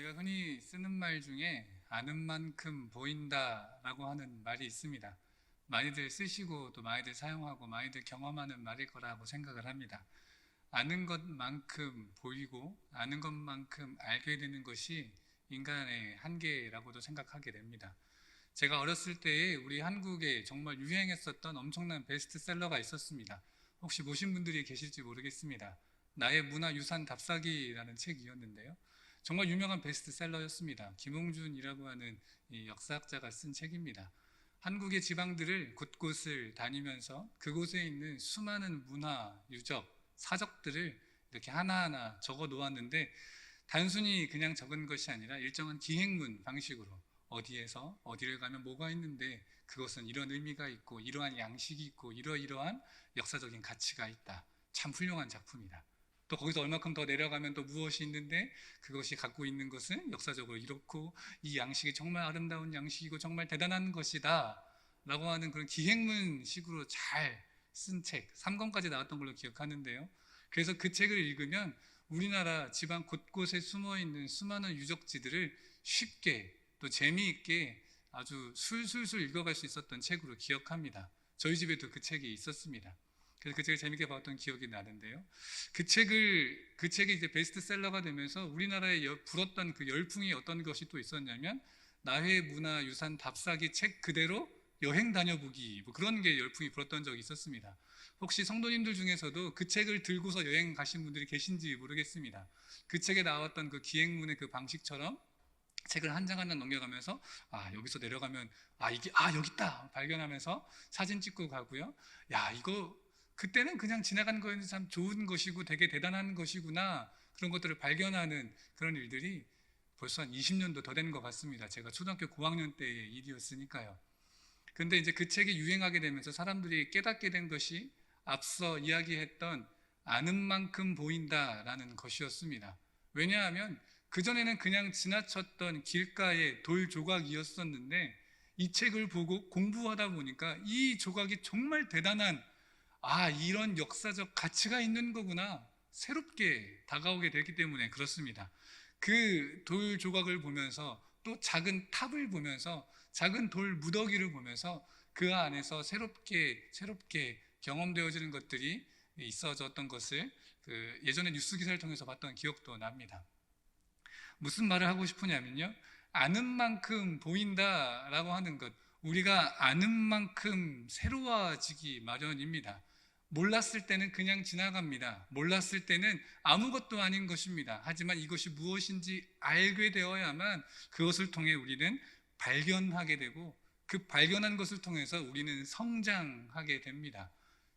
우리가 흔히 쓰는 말 중에 아는 만큼 보인다라고 하는 말이 있습니다. 많이들 쓰시고 또 많이들 사용하고 많이들 경험하는 말일 거라고 생각을 합니다. 아는 것만큼 보이고 아는 것만큼 알게 되는 것이 인간의 한계라고도 생각하게 됩니다. 제가 어렸을 때에 우리 한국에 정말 유행했었던 엄청난 베스트셀러가 있었습니다. 혹시 보신 분들이 계실지 모르겠습니다. 나의 문화유산 답사기라는 책이었는데요. 정말 유명한 베스트셀러였습니다. 김홍준이라고 하는 이 역사학자가 쓴 책입니다. 한국의 지방들을 곳곳을 다니면서 그곳에 있는 수많은 문화, 유적, 사적들을 이렇게 하나하나 적어 놓았는데 단순히 그냥 적은 것이 아니라 일정한 기행문 방식으로 어디에서 어디를 가면 뭐가 있는데 그것은 이런 의미가 있고 이러한 양식이 있고 이러이러한 역사적인 가치가 있다. 참 훌륭한 작품이다. 또 거기서 얼마큼 더 내려가면 또 무엇이 있는데 그것이 갖고 있는 것은 역사적으로 이렇고 이 양식이 정말 아름다운 양식이고 정말 대단한 것이다 라고 하는 그런 기행문식으로 잘 쓴 책 3권까지 나왔던 걸로 기억하는데요. 그래서 그 책을 읽으면 우리나라 지방 곳곳에 숨어있는 수많은 유적지들을 쉽게 또 재미있게 아주 술술술 읽어갈 수 있었던 책으로 기억합니다. 저희 집에도 그 책이 있었습니다. 그래서 그 책을 재밌게 봤던 기억이 나는데요. 그 책이 이제 베스트셀러가 되면서 우리나라에 불었던 그 열풍이 어떤 것이 또 있었냐면 나회 문화유산 답사기 책 그대로 여행 다녀보기 뭐 그런 게 열풍이 불었던 적이 있었습니다. 혹시 성도님들 중에서도 그 책을 들고서 여행 가신 분들이 계신지 모르겠습니다. 그 책에 나왔던 그 기행문의 그 방식처럼 책을 한 장 한 장 넘겨가면서 여기서 내려가면 이게 여기 있다 발견하면서 사진 찍고 가고요. 이거 그때는 그냥 지나간 거였는데 참 좋은 것이고 되게 대단한 것이구나 그런 것들을 발견하는 그런 일들이 벌써 한 20년도 더 된 것 같습니다. 제가 초등학교 고학년 때의 일이었으니까요. 그런데 이제 그 책이 유행하게 되면서 사람들이 깨닫게 된 것이 앞서 이야기했던 아는 만큼 보인다라는 것이었습니다. 왜냐하면 그전에는 그냥 지나쳤던 길가의 돌 조각이었었는데 이 책을 보고 공부하다 보니까 이 조각이 정말 대단한 이런 역사적 가치가 있는 거구나 새롭게 다가오게 됐기 때문에 그렇습니다. 그 돌 조각을 보면서 또 작은 탑을 보면서 작은 돌 무더기를 보면서 그 안에서 새롭게 경험되어지는 것들이 있어졌던 것을 예전에 뉴스 기사를 통해서 봤던 기억도 납니다. 무슨 말을 하고 싶으냐면요, 아는 만큼 보인다라고 하는 것, 우리가 아는 만큼 새로워지기 마련입니다. 몰랐을 때는 그냥 지나갑니다. 몰랐을 때는 아무것도 아닌 것입니다. 하지만 이것이 무엇인지 알게 되어야만 그것을 통해 우리는 발견하게 되고 그 발견한 것을 통해서 우리는 성장하게 됩니다.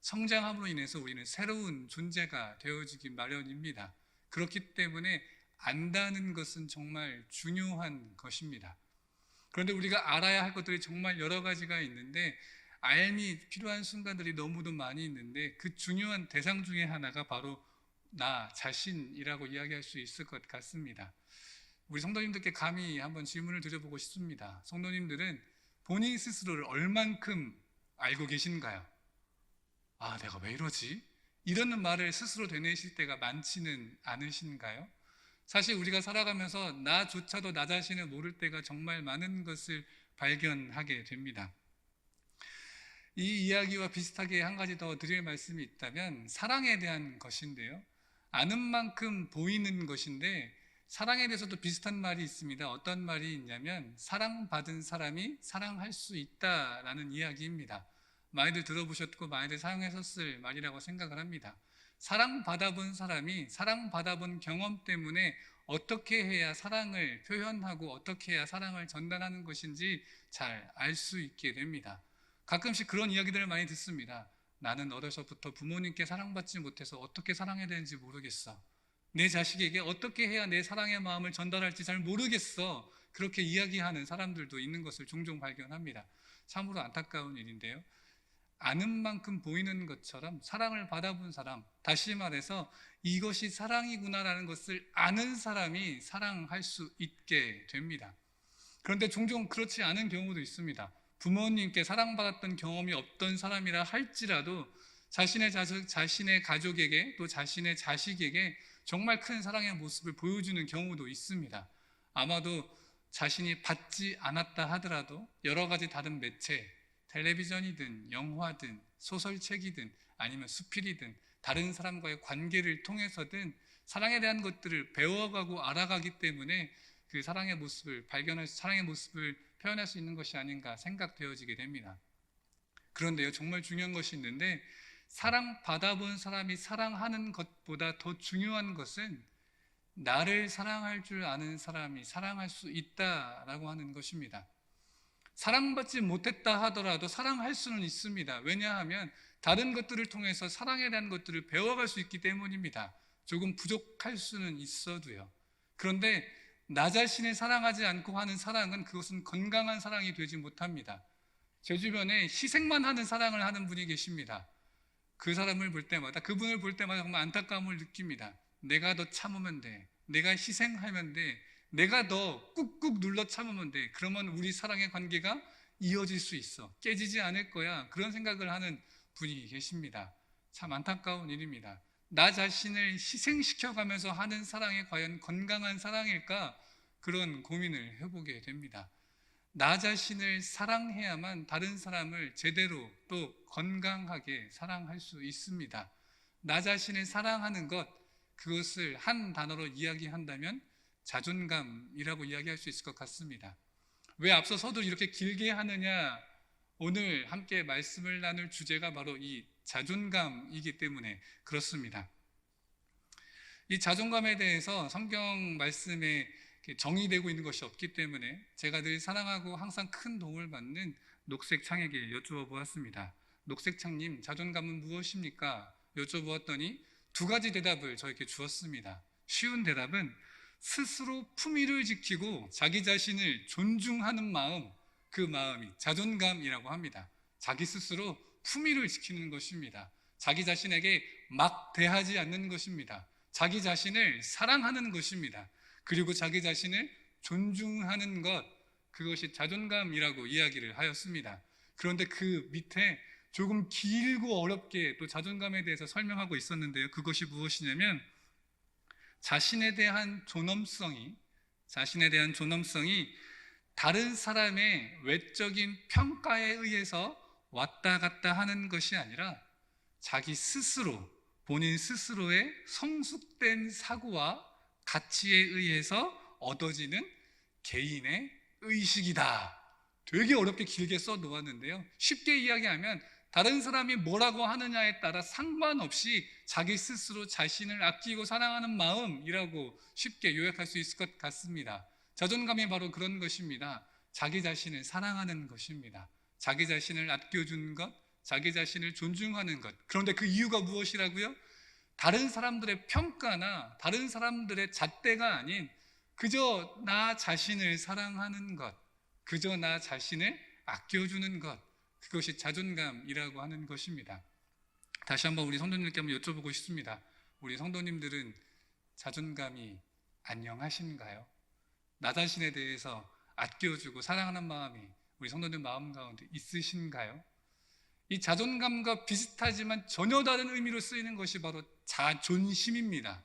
성장함으로 인해서 우리는 새로운 존재가 되어지기 마련입니다. 그렇기 때문에 안다는 것은 정말 중요한 것입니다. 그런데 우리가 알아야 할 것들이 정말 여러 가지가 있는데 알미 필요한 순간들이 너무도 많이 있는데 그 중요한 대상 중에 하나가 바로 나 자신이라고 이야기할 수 있을 것 같습니다. 우리 성도님들께 감히 한번 질문을 드려보고 싶습니다. 성도님들은 본인 스스로를 얼만큼 알고 계신가요? 내가 왜 이러지? 이러는 말을 스스로 되뇌실 때가 많지는 않으신가요? 사실 우리가 살아가면서 나조차도 나 자신을 모를 때가 정말 많은 것을 발견하게 됩니다. 이 이야기와 비슷하게 한 가지 더 드릴 말씀이 있다면 사랑에 대한 것인데요. 아는 만큼 보이는 것인데 사랑에 대해서도 비슷한 말이 있습니다. 어떤 말이 있냐면 사랑받은 사람이 사랑할 수 있다라는 이야기입니다. 많이들 들어보셨고 많이들 사용하셨을 말이라고 생각을 합니다. 사랑받아본 사람이 사랑받아본 경험 때문에 어떻게 해야 사랑을 표현하고 어떻게 해야 사랑을 전달하는 것인지 잘 알 수 있게 됩니다. 가끔씩 그런 이야기들을 많이 듣습니다. 나는 어려서부터 부모님께 사랑받지 못해서 어떻게 사랑해야 되는지 모르겠어. 내 자식에게 어떻게 해야 내 사랑의 마음을 전달할지 잘 모르겠어. 그렇게 이야기하는 사람들도 있는 것을 종종 발견합니다. 참으로 안타까운 일인데요. 아는 만큼 보이는 것처럼 사랑을 받아본 사람, 다시 말해서 이것이 사랑이구나라는 것을 아는 사람이 사랑할 수 있게 됩니다. 그런데 종종 그렇지 않은 경우도 있습니다. 부모님께 사랑받았던 경험이 없던 사람이라 할지라도 자신의 가족에게 또 자신의 자식에게 정말 큰 사랑의 모습을 보여주는 경우도 있습니다. 아마도 자신이 받지 않았다 하더라도 여러 가지 다른 매체, 텔레비전이든 영화든 소설책이든 아니면 수필이든 다른 사람과의 관계를 통해서든 사랑에 대한 것들을 배워가고 알아가기 때문에 그 사랑의 모습을 사랑의 모습을 표현할 수 있는 것이 아닌가 생각되어지게 됩니다. 그런데요, 정말 중요한 것이 있는데, 사랑받아본 사람이 사랑하는 것보다 더 중요한 것은 나를 사랑할 줄 아는 사람이 사랑할 수 있다라고 하는 것입니다. 사랑받지 못했다 하더라도 사랑할 수는 있습니다. 왜냐하면 다른 것들을 통해서 사랑에 대한 것들을 배워갈 수 있기 때문입니다. 조금 부족할 수는 있어도요. 그런데 나 자신을 사랑하지 않고 하는 사랑은 그것은 건강한 사랑이 되지 못합니다. 제 주변에 희생만 하는 사랑을 하는 분이 계십니다. 그 사람을 볼 때마다, 그분을 볼 때마다 정말 안타까움을 느낍니다. 내가 더 참으면 돼. 내가 희생하면 돼. 내가 더 꾹꾹 눌러 참으면 돼. 그러면 우리 사랑의 관계가 이어질 수 있어. 깨지지 않을 거야. 그런 생각을 하는 분이 계십니다. 참 안타까운 일입니다. 나 자신을 희생시켜가면서 하는 사랑이 과연 건강한 사랑일까? 그런 고민을 해보게 됩니다. 나 자신을 사랑해야만 다른 사람을 제대로 또 건강하게 사랑할 수 있습니다. 나 자신을 사랑하는 것, 그것을 한 단어로 이야기한다면 자존감이라고 이야기할 수 있을 것 같습니다. 왜 앞서서도 이렇게 길게 하느냐? 오늘 함께 말씀을 나눌 주제가 바로 이 자존감이기 때문에 그렇습니다. 이 자존감에 대해서 성경 말씀에 정의되고 있는 것이 없기 때문에 제가 늘 사랑하고 항상 큰 도움을 받는 녹색창에게 여쭈어 보았습니다. 녹색창님, 자존감은 무엇입니까? 여쭤보았더니 두 가지 대답을 저에게 주었습니다. 쉬운 대답은 스스로 품위를 지키고 자기 자신을 존중하는 마음, 그 마음이 자존감이라고 합니다. 자기 스스로 품위를 지키는 것입니다. 자기 자신에게 막 대하지 않는 것입니다. 자기 자신을 사랑하는 것입니다. 그리고 자기 자신을 존중하는 것, 그것이 자존감이라고 이야기를 하였습니다. 그런데 그 밑에 조금 길고 어렵게 또 자존감에 대해서 설명하고 있었는데요. 그것이 무엇이냐면 자신에 대한 존엄성이 다른 사람의 외적인 평가에 의해서 왔다 갔다 하는 것이 아니라 자기 스스로, 본인 스스로의 성숙된 사고와 가치에 의해서 얻어지는 개인의 의식이다. 되게 어렵게 길게 써놓았는데요. 쉽게 이야기하면 다른 사람이 뭐라고 하느냐에 따라 상관없이 자기 스스로 자신을 아끼고 사랑하는 마음이라고 쉽게 요약할 수 있을 것 같습니다. 자존감이 바로 그런 것입니다. 자기 자신을 사랑하는 것입니다. 자기 자신을 아껴주는 것, 자기 자신을 존중하는 것. 그런데 그 이유가 무엇이라고요? 다른 사람들의 평가나 다른 사람들의 잣대가 아닌 그저 나 자신을 사랑하는 것, 그저 나 자신을 아껴주는 것, 그것이 자존감이라고 하는 것입니다. 다시 한번 우리 성도님들께 한번 여쭤보고 싶습니다. 우리 성도님들은 자존감이 안녕하신가요? 나 자신에 대해서 아껴주고 사랑하는 마음이 우리 성도님 마음 가운데 있으신가요? 이 자존감과 비슷하지만 전혀 다른 의미로 쓰이는 것이 바로 자존심입니다.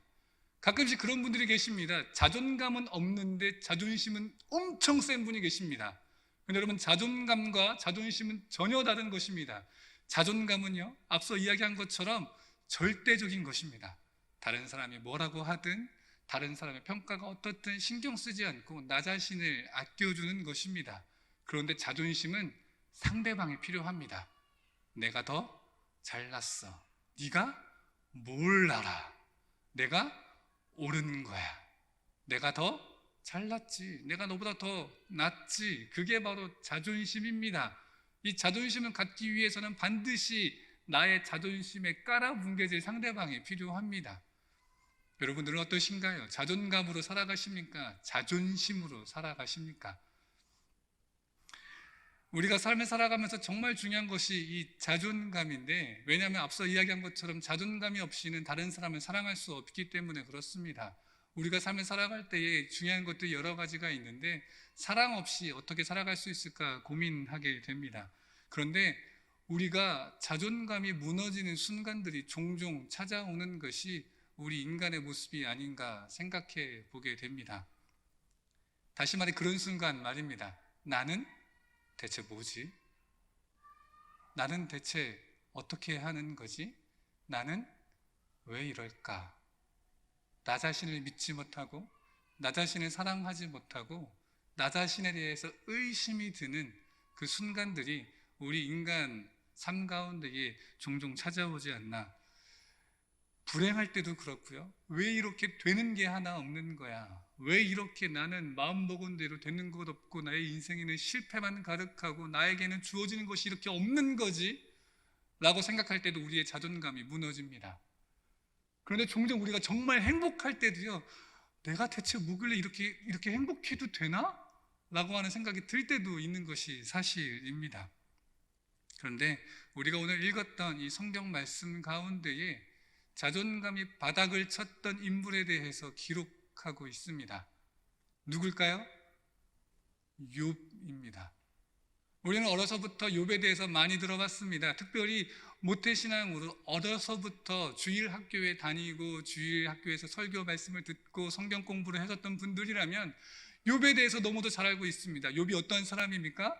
가끔씩 그런 분들이 계십니다. 자존감은 없는데 자존심은 엄청 센 분이 계십니다. 근데 여러분, 자존감과 자존심은 전혀 다른 것입니다. 자존감은요, 앞서 이야기한 것처럼 절대적인 것입니다. 다른 사람이 뭐라고 하든 다른 사람의 평가가 어떻든 신경 쓰지 않고 나 자신을 아껴주는 것입니다. 그런데 자존심은 상대방이 필요합니다. 내가 더 잘났어. 네가 뭘 알아? 내가 옳은 거야. 내가 더 잘났지. 내가 너보다 더 낫지. 그게 바로 자존심입니다. 이 자존심을 갖기 위해서는 반드시 나의 자존심에 깔아뭉개질 상대방이 필요합니다. 여러분들은 어떠신가요? 자존감으로 살아가십니까? 자존심으로 살아가십니까? 우리가 삶을 살아가면서 정말 중요한 것이 이 자존감인데, 왜냐하면 앞서 이야기한 것처럼 자존감이 없이는 다른 사람을 사랑할 수 없기 때문에 그렇습니다. 우리가 삶을 살아갈 때에 중요한 것들이 여러 가지가 있는데 사랑 없이 어떻게 살아갈 수 있을까 고민하게 됩니다. 그런데 우리가 자존감이 무너지는 순간들이 종종 찾아오는 것이 우리 인간의 모습이 아닌가 생각해 보게 됩니다. 다시 말해 그런 순간 말입니다. 나는 대체 뭐지? 나는 대체 어떻게 하는 거지? 나는 왜 이럴까? 나 자신을 믿지 못하고 나 자신을 사랑하지 못하고 나 자신에 대해서 의심이 드는 그 순간들이 우리 인간 삶 가운데에 종종 찾아오지 않나. 불행할 때도 그렇고요. 왜 이렇게 되는 게 하나 없는 거야? 왜 이렇게 나는 마음먹은 대로 되는 것 없고 나의 인생에는 실패만 가득하고 나에게는 주어지는 것이 이렇게 없는 거지? 라고 생각할 때도 우리의 자존감이 무너집니다. 그런데 종종 우리가 정말 행복할 때도요, 내가 대체 뭐길래 이렇게 행복해도 되나? 라고 하는 생각이 들 때도 있는 것이 사실입니다. 그런데 우리가 오늘 읽었던 이 성경 말씀 가운데에 자존감이 바닥을 쳤던 인물에 대해서 기록하고 있습니다. 누굴까요? 욥입니다. 우리는 어려서부터 욥에 대해서 많이 들어봤습니다. 특별히 모태신앙으로 어려서부터 주일학교에 다니고 주일학교에서 설교 말씀을 듣고 성경 공부를 하셨던 분들이라면 욥에 대해서 너무도 잘 알고 있습니다. 욥이 어떤 사람입니까?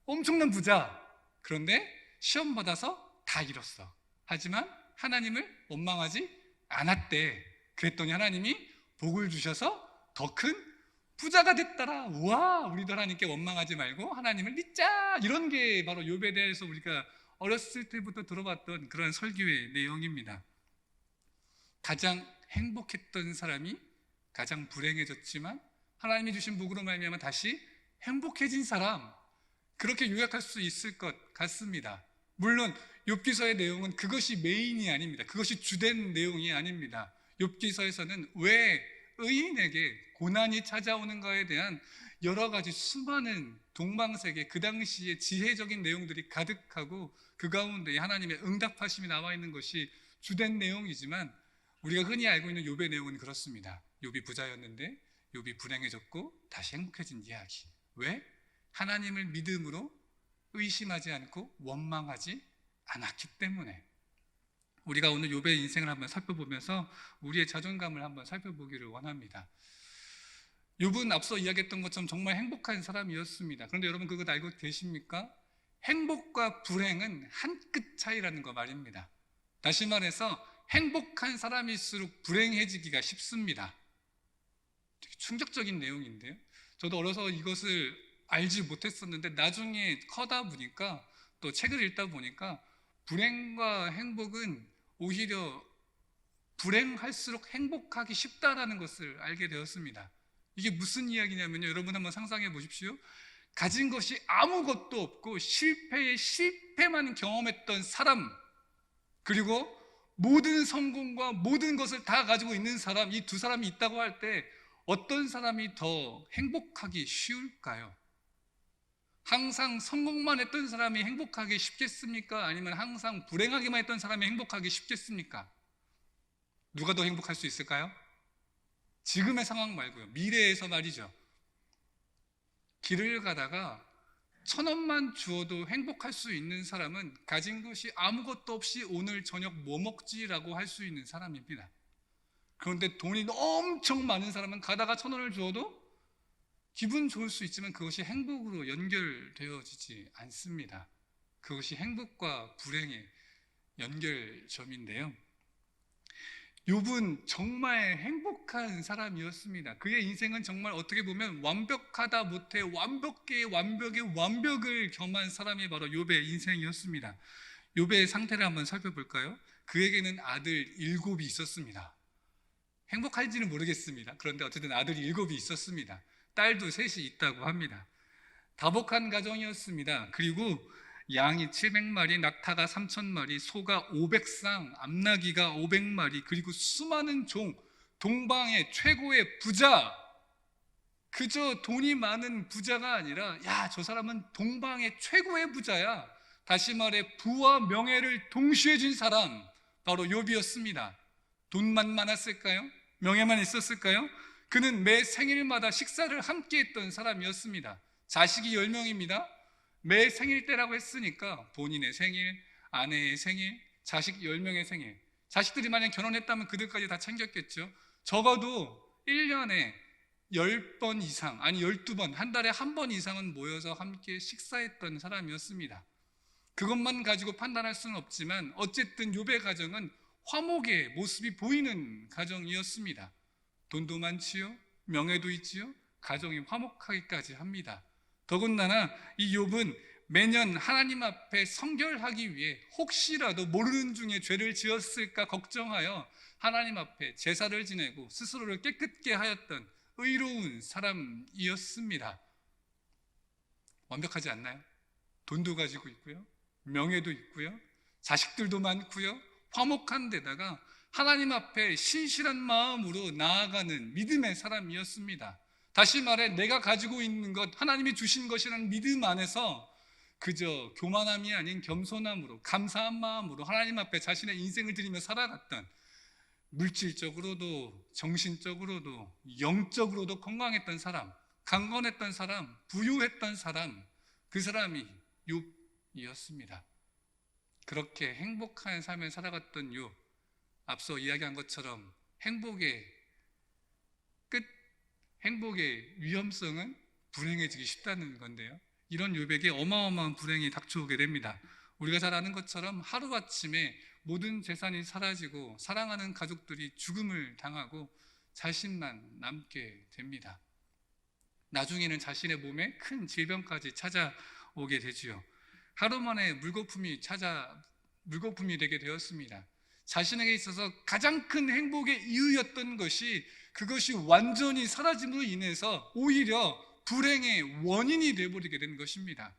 엄청난 부자. 그런데 시험 받아서 다 잃었어. 하지만 하나님을 원망하지 않았대. 그랬더니 하나님이 복을 주셔서 더 큰 부자가 됐더라. 우와, 우리도 하나님께 원망하지 말고 하나님을 믿자. 이런 게 바로 욥에 대해서 우리가 어렸을 때부터 들어봤던 그런 설교의 내용입니다. 가장 행복했던 사람이 가장 불행해졌지만 하나님이 주신 복으로 말미암아 다시 행복해진 사람, 그렇게 요약할 수 있을 것 같습니다. 물론 욥기서의 내용은 그것이 메인이 아닙니다. 그것이 주된 내용이 아닙니다. 욥기서에서는 왜 의인에게 고난이 찾아오는가에 대한 여러 가지 수많은 동방세계 그 당시의 지혜적인 내용들이 가득하고 그 가운데 하나님의 응답하심이 나와 있는 것이 주된 내용이지만 우리가 흔히 알고 있는 욥의 내용은 그렇습니다. 욥이 부자였는데 욥이 불행해졌고 다시 행복해진 이야기. 왜? 하나님을 믿음으로 의심하지 않고 원망하지 않았기 때문에. 우리가 오늘 욥의 인생을 한번 살펴보면서 우리의 자존감을 한번 살펴보기를 원합니다. 욥은 앞서 이야기했던 것처럼 정말 행복한 사람이었습니다. 그런데 여러분 그것 알고 계십니까? 행복과 불행은 한 끗 차이라는 거 말입니다. 다시 말해서 행복한 사람일수록 불행해지기가 쉽습니다. 되게 충격적인 내용인데요. 저도 어려서 이것을 알지 못했었는데 나중에 커다 보니까 또 책을 읽다 보니까 불행과 행복은 오히려 불행할수록 행복하기 쉽다라는 것을 알게 되었습니다. 이게 무슨 이야기냐면요, 여러분 한번 상상해 보십시오. 가진 것이 아무것도 없고 실패에 실패만 경험했던 사람, 그리고 모든 성공과 모든 것을 다 가지고 있는 사람, 이 두 사람이 있다고 할 때 어떤 사람이 더 행복하기 쉬울까요? 항상 성공만 했던 사람이 행복하기 쉽겠습니까? 아니면 항상 불행하게만 했던 사람이 행복하기 쉽겠습니까? 누가 더 행복할 수 있을까요? 지금의 상황 말고요, 미래에서 말이죠. 길을 가다가 1,000원만 주어도 행복할 수 있는 사람은 가진 것이 아무것도 없이 오늘 저녁 뭐 먹지라고 할 수 있는 사람입니다. 그런데 돈이 엄청 많은 사람은 가다가 1,000원을 주어도 기분 좋을 수 있지만 그것이 행복으로 연결되어지지 않습니다. 그것이 행복과 불행의 연결점인데요. 욥은 정말 행복한 사람이었습니다. 그의 인생은 정말 어떻게 보면 완벽하다 못해 완벽의 완벽을 겸한 사람이 바로 욥의 인생이었습니다. 욥의 상태를 한번 살펴볼까요? 그에게는 아들 7이 있었습니다. 행복할지는 모르겠습니다. 그런데 어쨌든 아들이 7이 있었습니다. 딸도 3이 있다고 합니다. 다복한 가정이었습니다. 그리고 양이 700마리, 낙타가 3,000마리, 소가 500쌍, 암나귀가 500마리, 그리고 수많은 종, 동방의 최고의 부자. 그저 돈이 많은 부자가 아니라 야, 저 사람은 동방의 최고의 부자야. 다시 말해 부와 명예를 동시에 준 사람, 바로 욥이었습니다. 돈만 많았을까요? 명예만 있었을까요? 그는 매 생일마다 식사를 함께 했던 사람이었습니다. 자식이 10명입니다. 매 생일 때라고 했으니까 본인의 생일, 아내의 생일, 자식 10명의 생일. 자식들이 만약 결혼했다면 그들까지 다 챙겼겠죠. 적어도 1년에 10번 이상, 아니 12번, 한 달에 한 번 이상은 모여서 함께 식사했던 사람이었습니다. 그것만 가지고 판단할 수는 없지만 어쨌든 욥의 가정은 화목의 모습이 보이는 가정이었습니다. 돈도 많지요, 명예도 있지요, 가정이 화목하기까지 합니다. 더군다나 이 욥은 매년 하나님 앞에 성결하기 위해 혹시라도 모르는 중에 죄를 지었을까 걱정하여 하나님 앞에 제사를 지내고 스스로를 깨끗게 하였던 의로운 사람이었습니다. 완벽하지 않나요? 돈도 가지고 있고요, 명예도 있고요, 자식들도 많고요, 화목한 데다가 하나님 앞에 신실한 마음으로 나아가는 믿음의 사람이었습니다. 다시 말해 내가 가지고 있는 것, 하나님이 주신 것이라는 믿음 안에서 그저 교만함이 아닌 겸손함으로 감사한 마음으로 하나님 앞에 자신의 인생을 드리며 살아갔던, 물질적으로도 정신적으로도 영적으로도 건강했던 사람, 강건했던 사람, 부유했던 사람, 그 사람이 욥이었습니다. 그렇게 행복한 삶을 살아갔던 욥, 앞서 이야기한 것처럼 행복의 끝, 행복의 위험성은 불행해지기 쉽다는 건데요, 이런 욥에게 어마어마한 불행이 닥쳐오게 됩니다. 우리가 잘 아는 것처럼 하루아침에 모든 재산이 사라지고 사랑하는 가족들이 죽음을 당하고 자신만 남게 됩니다. 나중에는 자신의 몸에 큰 질병까지 찾아오게 되지요. 하루 만에 물거품이 되게 되었습니다. 자신에게 있어서 가장 큰 행복의 이유였던 것이, 그것이 완전히 사라짐으로 인해서 오히려 불행의 원인이 되어버리게 된 것입니다.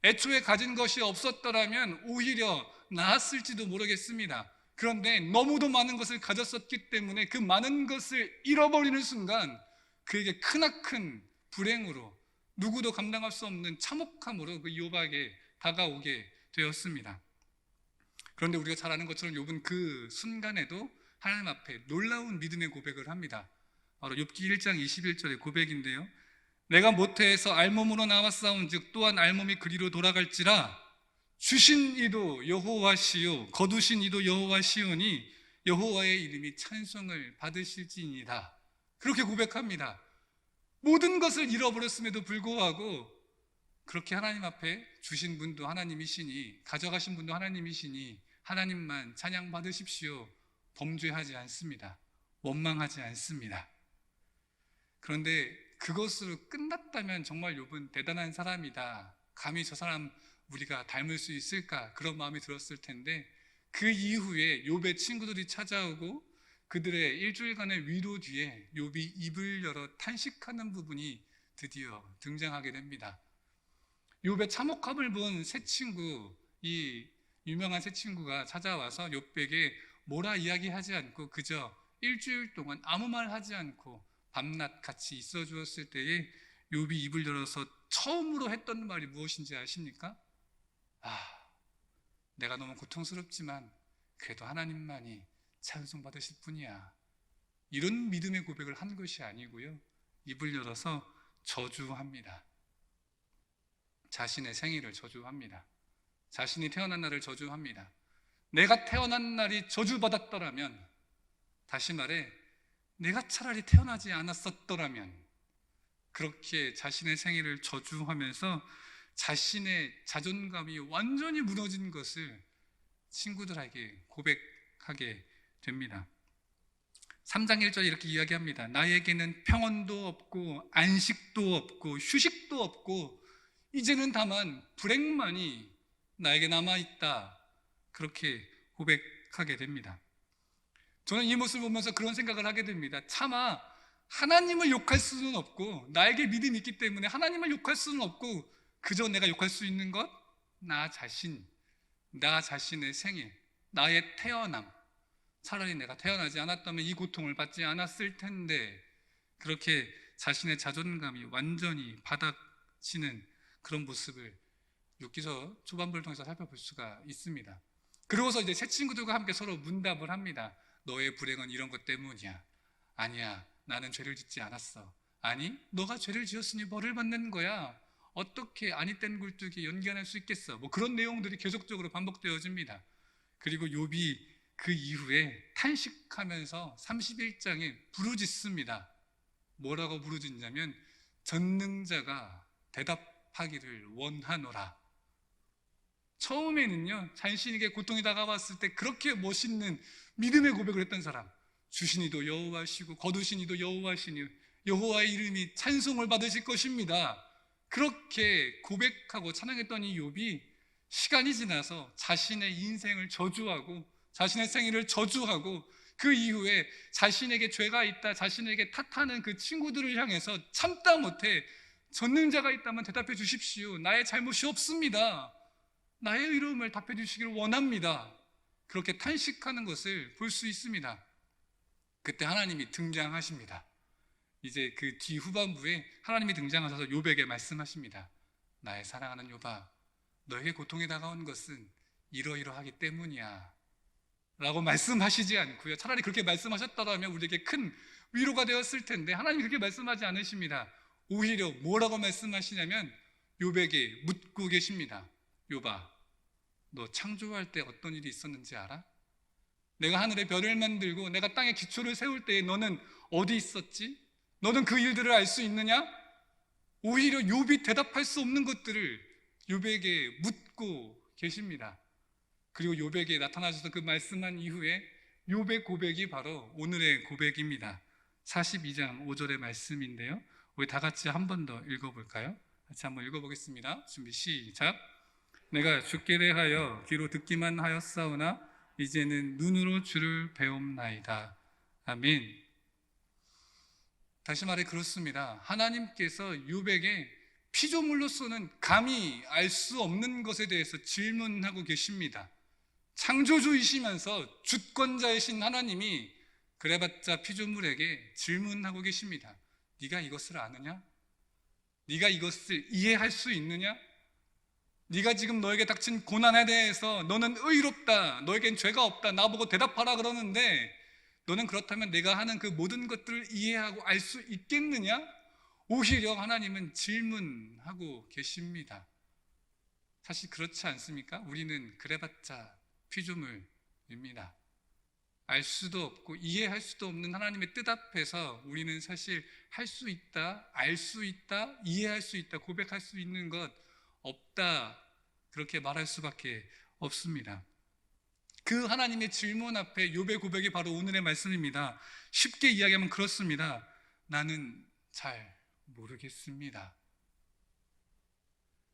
애초에 가진 것이 없었더라면 오히려 나았을지도 모르겠습니다. 그런데 너무도 많은 것을 가졌었기 때문에 그 많은 것을 잃어버리는 순간 그에게 크나큰 불행으로, 누구도 감당할 수 없는 참혹함으로 그 욥에게 다가오게 되었습니다. 그런데 우리가 잘 아는 것처럼 욥은 그 순간에도 하나님 앞에 놀라운 믿음의 고백을 합니다. 바로 욥기 1장 21절의 고백인데요, 내가 모태에서 알몸으로 나왔사온즉 또한 알몸이 그리로 돌아갈지라, 주신 이도 여호와시요 거두신 이도 여호와시오니 여호와의 이름이 찬송을 받으실지니이다. 그렇게 고백합니다. 모든 것을 잃어버렸음에도 불구하고 그렇게 하나님 앞에 주신 분도 하나님이시니, 가져가신 분도 하나님이시니 하나님만 찬양 받으십시오. 범죄하지 않습니다. 원망하지 않습니다. 그런데 그것으로 끝났다면 정말 욥은 대단한 사람이다, 감히 저 사람 우리가 닮을 수 있을까, 그런 마음이 들었을 텐데, 그 이후에 욥의 친구들이 찾아오고 그들의 일주일간의 위로 뒤에 욥이 입을 열어 탄식하는 부분이 드디어 등장하게 됩니다. 욥의 참혹함을 본 새 친구, 이 유명한 새 친구가 찾아와서 욥에게 뭐라 이야기하지 않고 그저 일주일 동안 아무 말 하지 않고 밤낮 같이 있어 주었을 때에 욥이 입을 열어서 처음으로 했던 말이 무엇인지 아십니까? 내가 너무 고통스럽지만 그래도 하나님만이 찬송받으실 분이야. 이런 믿음의 고백을 한 것이 아니고요, 입을 열어서 저주합니다. 자신의 생일을 저주합니다. 자신이 태어난 날을 저주합니다. 내가 태어난 날이 저주받았더라면, 다시 말해 내가 차라리 태어나지 않았었더라면, 그렇게 자신의 생일을 저주하면서 자신의 자존감이 완전히 무너진 것을 친구들에게 고백하게 됩니다. 3장 1절에 이렇게 이야기합니다. 나에게는 평온도 없고 안식도 없고 휴식도 없고 이제는 다만 불행만이 나에게 남아있다. 그렇게 고백하게 됩니다. 저는 이 모습을 보면서 그런 생각을 하게 됩니다. 차마 하나님을 욕할 수는 없고, 나에게 믿음이 있기 때문에 하나님을 욕할 수는 없고, 그저 내가 욕할 수 있는 것, 나 자신, 나 자신의 생일, 나의 태어남. 차라리 내가 태어나지 않았다면 이 고통을 받지 않았을 텐데, 그렇게 자신의 자존감이 완전히 바닥치는 그런 모습을 욥기서 초반부를 통해서 살펴볼 수가 있습니다. 그러고서 이제 새 친구들과 함께 서로 문답을 합니다. 너의 불행은 이런 것 때문이야. 아니야, 나는 죄를 짓지 않았어. 아니, 너가 죄를 지었으니 벌을 받는 거야. 어떻게 아니 땐 굴뚝이 연기할 수 있겠어. 뭐 그런 내용들이 계속적으로 반복되어집니다. 그리고 욥이 그 이후에 탄식하면서 31장에 부르짖습니다. 뭐라고 부르짖냐면 전능자가 대답하기를 원하노라. 처음에는요, 자신에게 고통이 다가왔을 때 그렇게 멋있는 믿음의 고백을 했던 사람, 주신 이도 여호와시고 거두신 이도 여호와시니 여호와의 이름이 찬송을 받으실 것입니다. 그렇게 고백하고 찬양했던 이 욥이 시간이 지나서 자신의 인생을 저주하고 자신의 생애를 저주하고 그 이후에 자신에게 죄가 있다, 자신에게 탓하는 그 친구들을 향해서 참다 못해 전능자가 있다면 대답해 주십시오. 나의 잘못이 없습니다. 나의 의로움을 답해 주시기를 원합니다. 그렇게 탄식하는 것을 볼 수 있습니다. 그때 하나님이 등장하십니다. 이제 그 뒤 후반부에 하나님이 등장하셔서 욥에게 말씀하십니다. 나의 사랑하는 욥아, 너에게 고통이 다가온 것은 이러이러하기 때문이야 라고 말씀하시지 않고요, 차라리 그렇게 말씀하셨다면 우리에게 큰 위로가 되었을 텐데 하나님이 그렇게 말씀하지 않으십니다. 오히려 뭐라고 말씀하시냐면 욥에게 묻고 계십니다. 욥아, 너 창조할 때 어떤 일이 있었는지 알아? 내가 하늘의 별을 만들고 내가 땅에 기초를 세울 때에 너는 어디 있었지? 너는 그 일들을 알 수 있느냐? 오히려 욥이 대답할 수 없는 것들을 욥에게 묻고 계십니다. 그리고 욥에게 나타나셔서 그 말씀한 이후에 욥의 고백이 바로 오늘의 고백입니다. 42장 5절의 말씀인데요, 우리 다 같이 한 번 더 읽어볼까요? 같이 한번 읽어보겠습니다. 준비 시작. 내가 주께 대하여 귀로 듣기만 하였사오나 이제는 눈으로 주를 배움나이다. 아멘. 다시 말해 그렇습니다. 하나님께서 욥에게 피조물로서는 감히 알 수 없는 것에 대해서 질문하고 계십니다. 창조주이시면서 주권자이신 하나님이 그래봤자 피조물에게 질문하고 계십니다. 네가 이것을 아느냐? 네가 이것을 이해할 수 있느냐? 네가 지금 너에게 닥친 고난에 대해서 너는 의롭다, 너에겐 죄가 없다, 나보고 대답하라 그러는데 너는 그렇다면 내가 하는 그 모든 것들을 이해하고 알 수 있겠느냐? 오히려 하나님은 질문하고 계십니다. 사실 그렇지 않습니까? 우리는 그래봤자 피조물입니다. 알 수도 없고 이해할 수도 없는 하나님의 뜻 앞에서 우리는 사실 할 수 있다, 알 수 있다, 이해할 수 있다, 고백할 수 있는 것 없다, 그렇게 말할 수밖에 없습니다. 그 하나님의 질문 앞에 욥의 고백이 바로 오늘의 말씀입니다. 쉽게 이야기하면 그렇습니다. 나는 잘 모르겠습니다.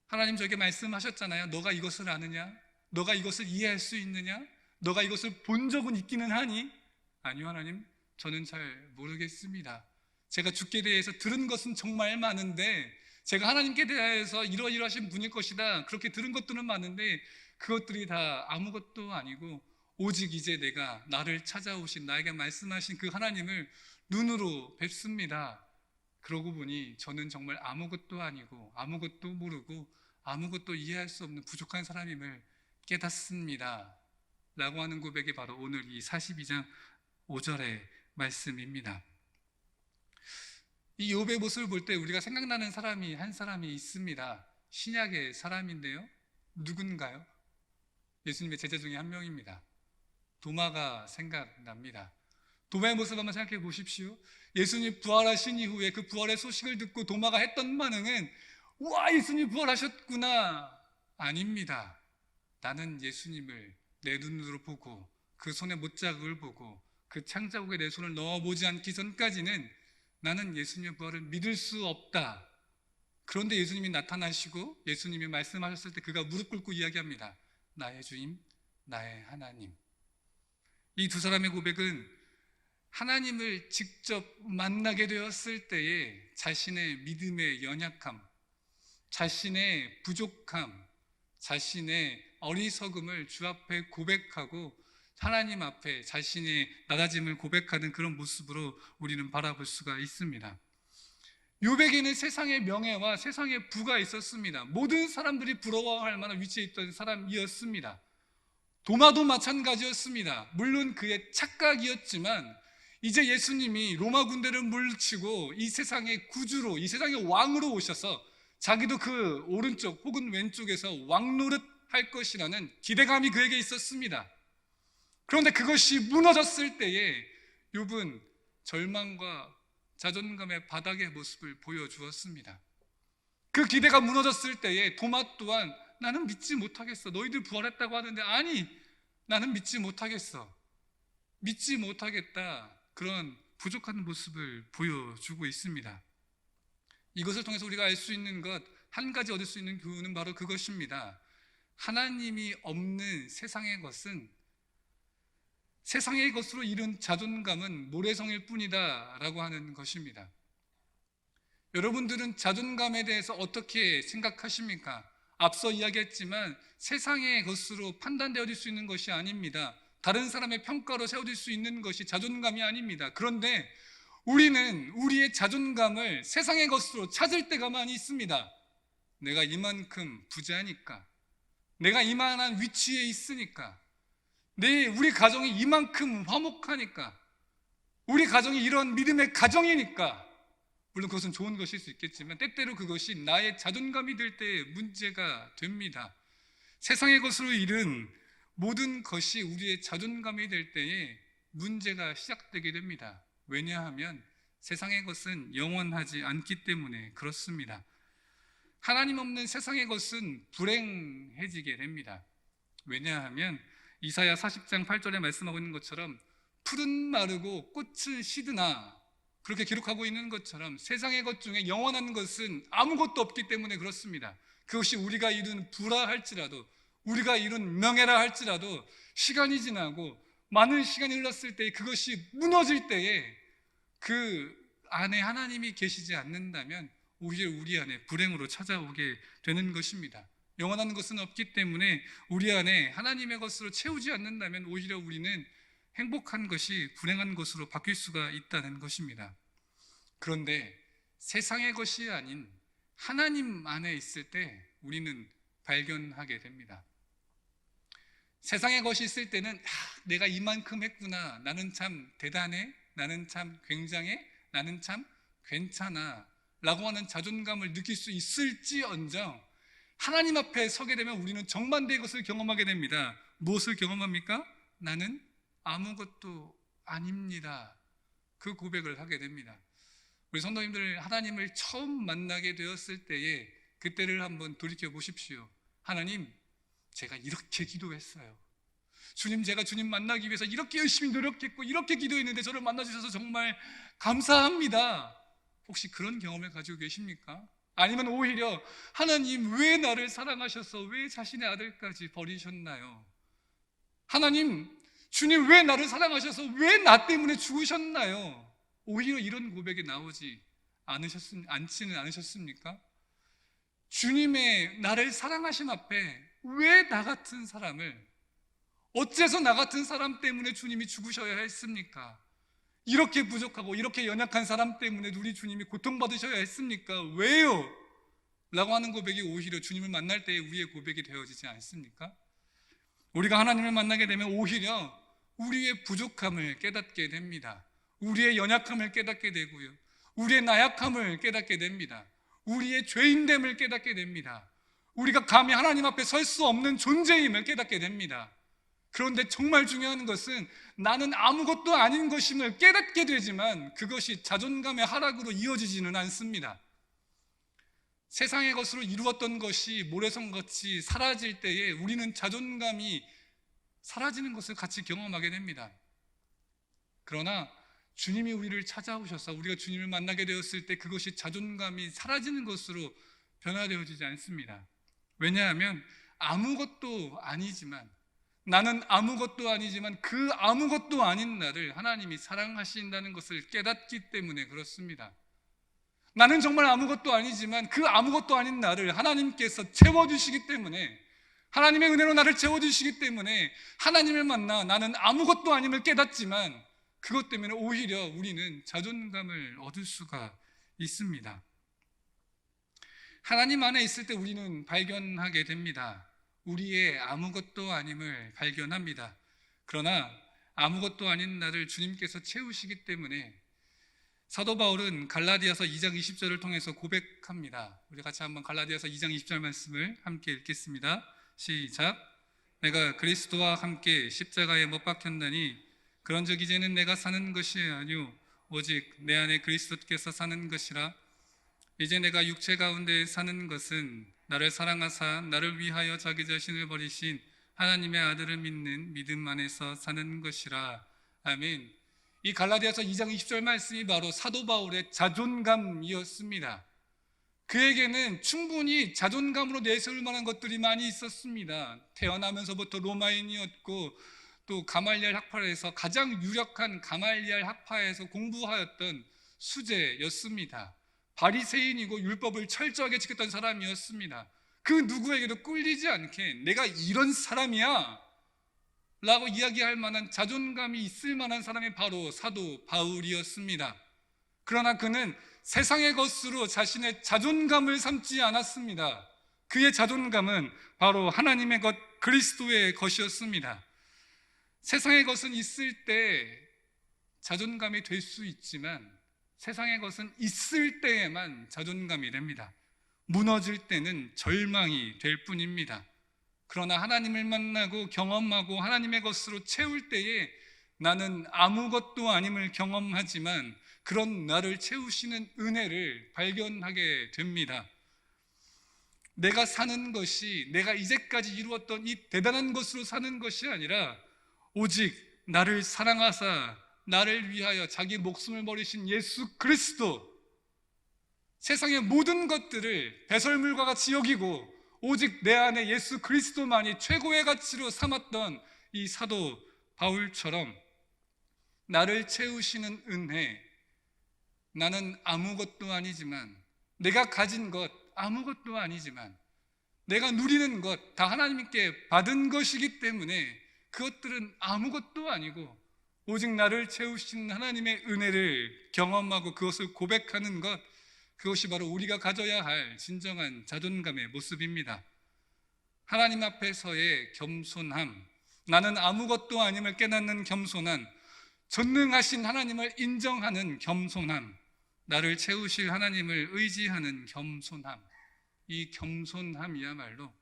하나님 저에게 말씀하셨잖아요. 너가 이것을 아느냐? 너가 이것을 이해할 수 있느냐? 너가 이것을 본 적은 있기는 하니? 아니요 하나님, 저는 잘 모르겠습니다. 제가 주께 대해서 들은 것은 정말 많은데, 제가 하나님께 대해서 이러이러하신 분일 것이다, 그렇게 들은 것들은 많은데 그것들이 다 아무것도 아니고 오직 이제 내가 나를 찾아오신, 나에게 말씀하신 그 하나님을 눈으로 뵙습니다. 그러고 보니 저는 정말 아무것도 아니고 아무것도 모르고 아무것도 이해할 수 없는 부족한 사람임을 깨닫습니다 라고 하는 고백이 바로 오늘 이 42장 5절의 말씀입니다. 이 욥의 모습을 볼 때 우리가 생각나는 사람이 한 사람이 있습니다. 신약의 사람인데요, 누군가요? 예수님의 제자 중에 한 명입니다. 도마가 생각납니다. 도마의 모습 한번 생각해 보십시오. 예수님 부활하신 이후에 그 부활의 소식을 듣고 도마가 했던 반응은 와, 예수님 부활하셨구나, 아닙니다. 나는 예수님을 내 눈으로 보고 그 손의 못자국을 보고 그 창자국에 내 손을 넣어보지 않기 전까지는 나는 예수님의 부활을 믿을 수 없다. 그런데 예수님이 나타나시고 예수님이 말씀하셨을 때 그가 무릎 꿇고 이야기합니다. 나의 주님, 나의 하나님. 이 두 사람의 고백은 하나님을 직접 만나게 되었을 때에 자신의 믿음의 연약함, 자신의 부족함, 자신의 어리석음을 주 앞에 고백하고 하나님 앞에 자신의 낮아짐을 고백하는 그런 모습으로 우리는 바라볼 수가 있습니다. 욥에게는 세상의 명예와 세상의 부가 있었습니다. 모든 사람들이 부러워할 만한 위치에 있던 사람이었습니다. 도마도 마찬가지였습니다. 물론 그의 착각이었지만 이제 예수님이 로마 군대를 물리치고 이 세상의 구주로, 이 세상의 왕으로 오셔서 자기도 그 오른쪽 혹은 왼쪽에서 왕 노릇할 것이라는 기대감이 그에게 있었습니다. 그런데 그것이 무너졌을 때에 욥은 절망과 자존감의 바닥의 모습을 보여주었습니다. 그 기대가 무너졌을 때에 도마 또한 나는 믿지 못하겠어. 너희들 부활했다고 하는데 아니, 나는 믿지 못하겠어. 믿지 못하겠다. 그런 부족한 모습을 보여주고 있습니다. 이것을 통해서 우리가 알 수 있는 것, 한 가지 얻을 수 있는 교훈은 바로 그것입니다. 하나님이 없는 세상의 것은, 세상의 것으로 이룬 자존감은 모래성일 뿐이다 라고 하는 것입니다. 여러분들은 자존감에 대해서 어떻게 생각하십니까? 앞서 이야기했지만 세상의 것으로 판단되어질 수 있는 것이 아닙니다. 다른 사람의 평가로 세워질 수 있는 것이 자존감이 아닙니다. 그런데 우리는 우리의 자존감을 세상의 것으로 찾을 때가 많이 있습니다. 내가 이만큼 부자니까, 내가 이만한 위치에 있으니까, 우리 가정이 이만큼 화목하니까, 우리 가정이 이런 믿음의 가정이니까. 물론 그것은 좋은 것일 수 있겠지만 때때로 그것이 나의 자존감이 될 때 문제가 됩니다. 세상의 것으로 이룬 모든 것이 우리의 자존감이 될 때에 문제가 시작되게 됩니다. 왜냐하면 세상의 것은 영원하지 않기 때문에 그렇습니다. 하나님 없는 세상의 것은 불행해지게 됩니다. 왜냐하면 이사야 40장 8절에 말씀하고 있는 것처럼 풀은 마르고 꽃은 시드나, 그렇게 기록하고 있는 것처럼 세상의 것 중에 영원한 것은 아무것도 없기 때문에 그렇습니다. 그것이 우리가 이룬 부라 할지라도, 우리가 이룬 명예라 할지라도 시간이 지나고 많은 시간이 흘렀을 때 그것이 무너질 때에 그 안에 하나님이 계시지 않는다면 오히려 우리 안에 불행으로 찾아오게 되는 것입니다. 영원한 것은 없기 때문에 우리 안에 하나님의 것으로 채우지 않는다면 오히려 우리는 행복한 것이 불행한 것으로 바뀔 수가 있다는 것입니다. 그런데 세상의 것이 아닌 하나님 안에 있을 때 우리는 발견하게 됩니다. 세상의 것이 있을 때는 내가 이만큼 했구나, 나는 참 대단해, 나는 참 굉장해, 나는 참 괜찮아 라고 하는 자존감을 느낄 수 있을지언정 하나님 앞에 서게 되면 우리는 정반대의 것을 경험하게 됩니다. 무엇을 경험합니까? 나는 아무것도 아닙니다. 그 고백을 하게 됩니다. 우리 성도님들, 하나님을 처음 만나게 되었을 때에 그때를 한번 돌이켜 보십시오. 하나님, 제가 이렇게 기도했어요. 주님, 제가 주님 만나기 위해서 이렇게 열심히 노력했고 이렇게 기도했는데 저를 만나주셔서 정말 감사합니다. 혹시 그런 경험을 가지고 계십니까? 아니면 오히려 하나님, 왜 나를 사랑하셔서 왜 자신의 아들까지 버리셨나요? 하나님, 주님, 왜 나를 사랑하셔서 왜 나 때문에 죽으셨나요? 오히려 이런 고백이 나오지 않지는 않으셨습니까? 주님의 나를 사랑하심 앞에 왜 나 같은 사람을, 어째서 나 같은 사람 때문에 주님이 죽으셔야 했습니까? 이렇게 부족하고 이렇게 연약한 사람 때문에 우리 주님이 고통받으셔야 했습니까? 왜요? 라고 하는 고백이 오히려 주님을 만날 때의 우리의 고백이 되어지지 않습니까? 우리가 하나님을 만나게 되면 오히려 우리의 부족함을 깨닫게 됩니다. 우리의 연약함을 깨닫게 되고요, 우리의 나약함을 깨닫게 됩니다. 우리의 죄인됨을 깨닫게 됩니다. 우리가 감히 하나님 앞에 설 수 없는 존재임을 깨닫게 됩니다. 그런데 정말 중요한 것은 나는 아무것도 아닌 것임을 깨닫게 되지만 그것이 자존감의 하락으로 이어지지는 않습니다. 세상의 것으로 이루었던 것이 모래성같이 사라질 때에 우리는 자존감이 사라지는 것을 같이 경험하게 됩니다. 그러나 주님이 우리를 찾아오셔서 우리가 주님을 만나게 되었을 때 그것이 자존감이 사라지는 것으로 변화되어지지 않습니다. 왜냐하면 아무것도 아니지만, 나는 아무것도 아니지만 그 아무것도 아닌 나를 하나님이 사랑하신다는 것을 깨닫기 때문에 그렇습니다. 나는 정말 아무것도 아니지만 그 아무것도 아닌 나를 하나님께서 채워주시기 때문에, 하나님의 은혜로 나를 채워주시기 때문에 하나님을 만나 나는 아무것도 아님을 깨닫지만 그것 때문에 오히려 우리는 자존감을 얻을 수가 있습니다. 하나님 안에 있을 때 우리는 발견하게 됩니다. 우리의 아무것도 아님을 발견합니다. 그러나 아무것도 아닌 나를 주님께서 채우시기 때문에 사도 바울은 갈라디아서 2장 20절을 통해서 고백합니다. 우리 같이 한번 갈라디아서 2장 20절 말씀을 함께 읽겠습니다. 시작. 내가 그리스도와 함께 십자가에 못 박혔나니 그런즉 이제는 내가 사는 것이 아니요 오직 내 안에 그리스도께서 사는 것이라. 이제 내가 육체 가운데 사는 것은 나를 사랑하사 나를 위하여 자기 자신을 버리신 하나님의 아들을 믿는 믿음 안에서 사는 것이라. 아멘. 이 갈라디아서 2장 20절 말씀이 바로 사도 바울의 자존감이었습니다. 그에게는 충분히 자존감으로 내세울 만한 것들이 많이 있었습니다. 태어나면서부터 로마인이었고 또 가말리엘 학파에서 가장 유력한 가말리엘 학파에서 공부하였던 수재였습니다. 바리새인이고 율법을 철저하게 지켰던 사람이었습니다. 그 누구에게도 꿀리지 않게 내가 이런 사람이야 라고 이야기할 만한 자존감이 있을 만한 사람이 바로 사도 바울이었습니다. 그러나 그는 세상의 것으로 자신의 자존감을 삼지 않았습니다. 그의 자존감은 바로 하나님의 것, 그리스도의 것이었습니다. 세상의 것은 있을 때 자존감이 될 수 있지만 세상의 것은 있을 때에만 자존감이 됩니다. 무너질 때는 절망이 될 뿐입니다. 그러나 하나님을 만나고 경험하고 하나님의 것으로 채울 때에 나는 아무것도 아님을 경험하지만 그런 나를 채우시는 은혜를 발견하게 됩니다. 내가 사는 것이 내가 이제까지 이루었던 이 대단한 것으로 사는 것이 아니라 오직 나를 사랑하사 나를 위하여 자기 목숨을 버리신 예수 그리스도, 세상의 모든 것들을 배설물과 같이 여기고 오직 내 안에 예수 그리스도만이 최고의 가치로 삼았던 이 사도 바울처럼 나를 채우시는 은혜, 나는 아무것도 아니지만, 내가 가진 것 아무것도 아니지만, 내가 누리는 것 다 하나님께 받은 것이기 때문에 그것들은 아무것도 아니고 오직 나를 채우신 하나님의 은혜를 경험하고 그것을 고백하는 것, 그것이 바로 우리가 가져야 할 진정한 자존감의 모습입니다. 하나님 앞에서의 겸손함, 나는 아무것도 아님을 깨닫는 겸손함, 전능하신 하나님을 인정하는 겸손함, 나를 채우실 하나님을 의지하는 겸손함, 이 겸손함이야말로,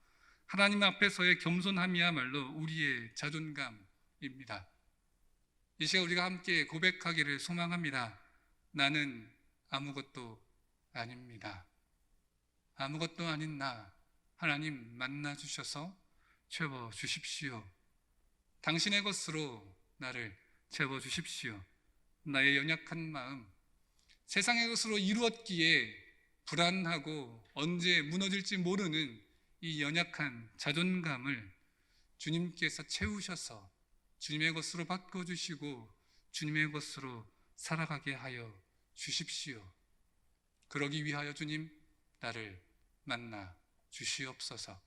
하나님 앞에서의 겸손함이야말로 우리의 자존감입니다. 이 시간 우리가 함께 고백하기를 소망합니다. 나는 아무것도 아닙니다. 아무것도 아닌 나 하나님 만나주셔서 채워주십시오. 당신의 것으로 나를 채워주십시오. 나의 연약한 마음, 세상의 것으로 이루었기에 불안하고 언제 무너질지 모르는 이 연약한 자존감을 주님께서 채우셔서 주님의 것으로 바꿔주시고 주님의 것으로 살아가게 하여 주십시오. 그러기 위하여 주님 나를 만나 주시옵소서.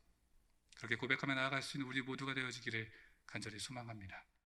그렇게 고백하며 나아갈 수 있는 우리 모두가 되어지기를 간절히 소망합니다.